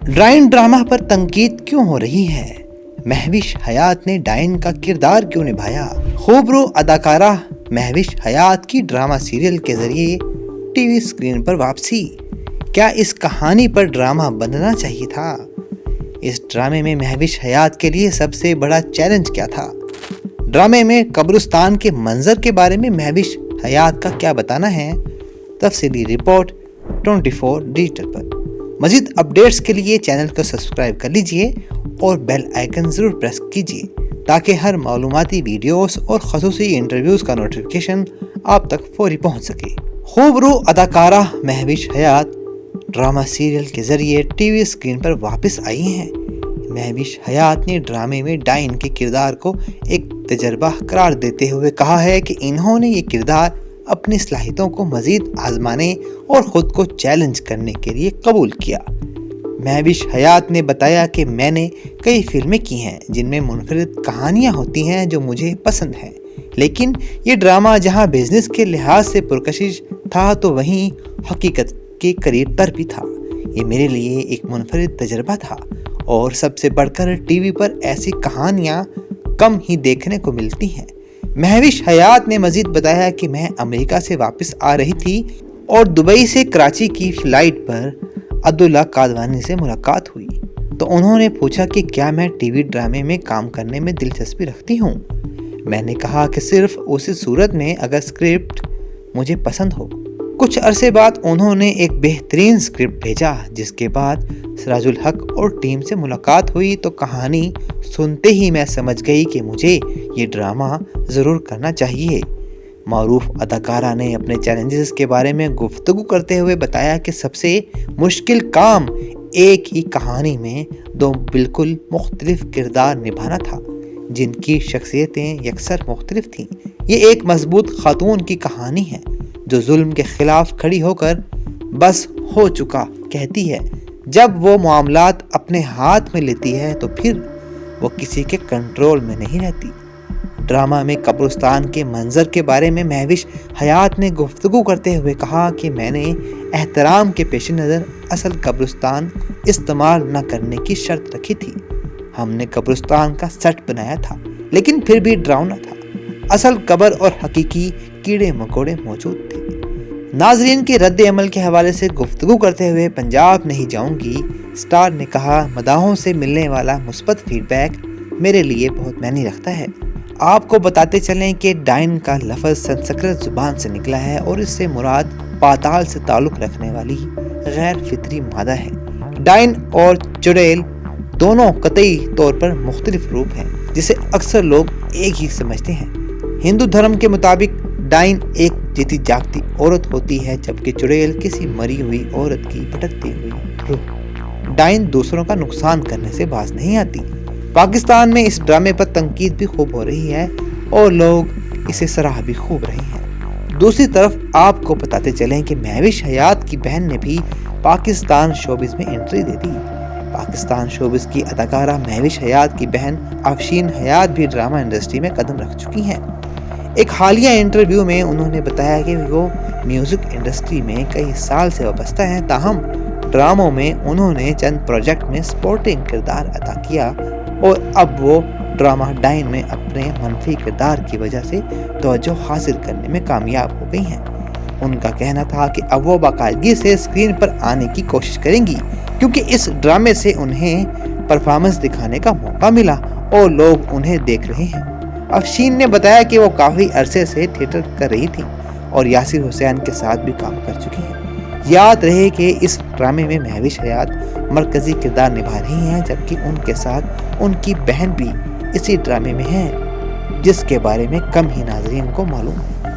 ڈائن drama پر تنقید کیوں ہو رہی ہے؟ مہوش حیات نے ڈائن کا کردار کیوں نبھایا؟ خوبرو اداکارہ مہوش حیات کی ڈرامہ سیریل کے ذریعے ٹی وی اسکرین پر واپسی، کیا اس کہانی پر ڈرامہ بننا چاہیے تھا؟ اس ڈرامے میں مہوش حیات کے لیے سب سے بڑا چیلنج کیا تھا؟ ڈرامے میں قبرستان کے منظر کے بارے میں مہوش حیات کا کیا بتانا ہے؟ تفصیلی رپورٹ 24 ڈیجیٹل پر۔ مزید اپڈیٹس کے لیے چینل کو سبسکرائب کر لیجئے اور بیل آئیکن ضرور پریس کیجئے تاکہ ہر معلوماتی ویڈیوز اور خصوصی انٹرویوز کا نوٹیفیکیشن آپ تک فوری پہنچ سکے۔ خوبرو اداکارہ مہوش حیات ڈرامہ سیریل کے ذریعے ٹی وی اسکرین پر واپس آئی ہیں۔ مہوش حیات نے ڈرامے میں ڈائن کے کردار کو ایک تجربہ قرار دیتے ہوئے کہا ہے کہ انہوں نے یہ کردار اپنی صلاحیتوں کو مزید آزمانے اور خود کو چیلنج کرنے کے لیے قبول کیا۔ مہوش حیات نے بتایا کہ میں نے کئی فلمیں کی ہیں جن میں منفرد کہانیاں ہوتی ہیں جو مجھے پسند ہیں، لیکن یہ ڈرامہ جہاں بزنس کے لحاظ سے پرکشش تھا تو وہیں حقیقت کے قریب تر بھی تھا۔ یہ میرے لیے ایک منفرد تجربہ تھا اور سب سے بڑھ کر ٹی وی پر ایسی کہانیاں کم ہی دیکھنے کو ملتی ہیں۔ مہوش حیات نے مزید بتایا کہ میں امریکہ سے واپس آ رہی تھی اور دبئی سے کراچی کی فلائٹ پر عبداللہ قادوانی سے ملاقات ہوئی تو انہوں نے پوچھا کہ کیا میں ٹی وی ڈرامے میں کام کرنے میں دلچسپی رکھتی ہوں۔ میں نے کہا کہ صرف اسی صورت میں اگر اسکرپٹ مجھے پسند ہو۔ کچھ عرصے بعد انہوں نے ایک بہترین اسکرپٹ بھیجا، جس کے بعد سراج الحق اور ٹیم سے ملاقات ہوئی تو کہانی سنتے ہی میں سمجھ گئی کہ مجھے یہ ڈرامہ ضرور کرنا چاہیے۔ معروف اداکارہ نے اپنے چیلنجز کے بارے میں گفتگو کرتے ہوئے بتایا کہ سب سے مشکل کام ایک ہی کہانی میں دو بالکل مختلف کردار نبھانا تھا جن کی شخصیتیں یکسر مختلف تھیں۔ یہ ایک مضبوط خاتون کی کہانی ہے جو ظلم کے خلاف کھڑی ہو کر بس ہو چکا کہتی ہے۔ جب وہ معاملات اپنے ہاتھ میں لیتی ہے تو پھر وہ کسی کے کنٹرول میں نہیں رہتی۔ ڈرامہ میں قبرستان کے منظر کے بارے میں مہوش حیات نے گفتگو کرتے ہوئے کہا کہ میں نے احترام کے پیش نظر اصل قبرستان استعمال نہ کرنے کی شرط رکھی تھی۔ ہم نے قبرستان کا سیٹ بنایا تھا لیکن پھر بھی ڈراؤنا تھا۔ اصل قبر اور حقیقی کیڑے مکوڑے موجود تھے۔ ناظرین کے رد عمل کے حوالے سے گفتگو کرتے ہوئے پنجاب نہیں جاؤں گی اسٹار نے کہا، مداحوں سے ملنے والا مثبت فیڈ بیک میرے لیے بہت معنی رکھتا ہے۔ آپ کو بتاتے چلیں کہ ڈائن کا لفظ سنسکرت زبان سے نکلا ہے اور اس سے مراد پاتال سے تعلق رکھنے والی غیر فطری مادہ ہے۔ ڈائن اور چڑیل دونوں قطعی طور پر مختلف روپ ہیں جسے اکثر لوگ ایک ہی سمجھتے ہیں۔ ہندو دھرم کے مطابق ڈائن ایک جیتی جاگتی عورت ہوتی ہے جبکہ چڑیل کسی مری ہوئی عورت کی بھٹکتی ہوئی روح۔ ڈائن دوسروں کا نقصان کرنے سے باز نہیں آتی۔ پاکستان میں اس ڈرامے پر تنقید بھی خوب ہو رہی ہے اور لوگ اسے سراہ بھی خوب رہے ہیں۔ دوسری طرف آپ کو بتاتے چلیں کہ مہوش حیات کی بہن نے بھی پاکستان شوبز میں انٹری دے دی۔ پاکستان شوبز کی اداکارہ مہوش حیات کی بہن افشین حیات بھی ڈرامہ انڈسٹری میں قدم رکھ چکی ہیں۔ ایک حالیہ انٹرویو میں انہوں نے بتایا کہ وہ میوزک انڈسٹری میں کئی سال سے وابستہ ہیں، تاہم ڈراموں میں انہوں نے چند پروجیکٹ میں سپورٹنگ کردار ادا کیا اور اب وہ ڈرامہ ڈائن میں اپنے منفی کردار کی وجہ سے توجہ حاصل کرنے میں کامیاب ہو گئی ہیں۔ ان کا کہنا تھا کہ اب وہ باقاعدگی سے اسکرین پر آنے کی کوشش کریں گی کیونکہ اس ڈرامے سے انہیں پرفارمنس دکھانے کا موقع ملا اور لوگ انہیں دیکھ رہے ہیں۔ افشین نے بتایا کہ وہ کافی عرصے سے تھیٹر کر رہی تھی اور یاسر حسین کے ساتھ بھی کام کر چکی ہیں۔ یاد رہے کہ اس ڈرامے میں مہوش حیات مرکزی کردار نبھا رہی ہیں جبکہ ان کے ساتھ ان کی بہن بھی اسی ڈرامے میں ہے جس کے بارے میں کم ہی ناظرین کو معلوم ہے۔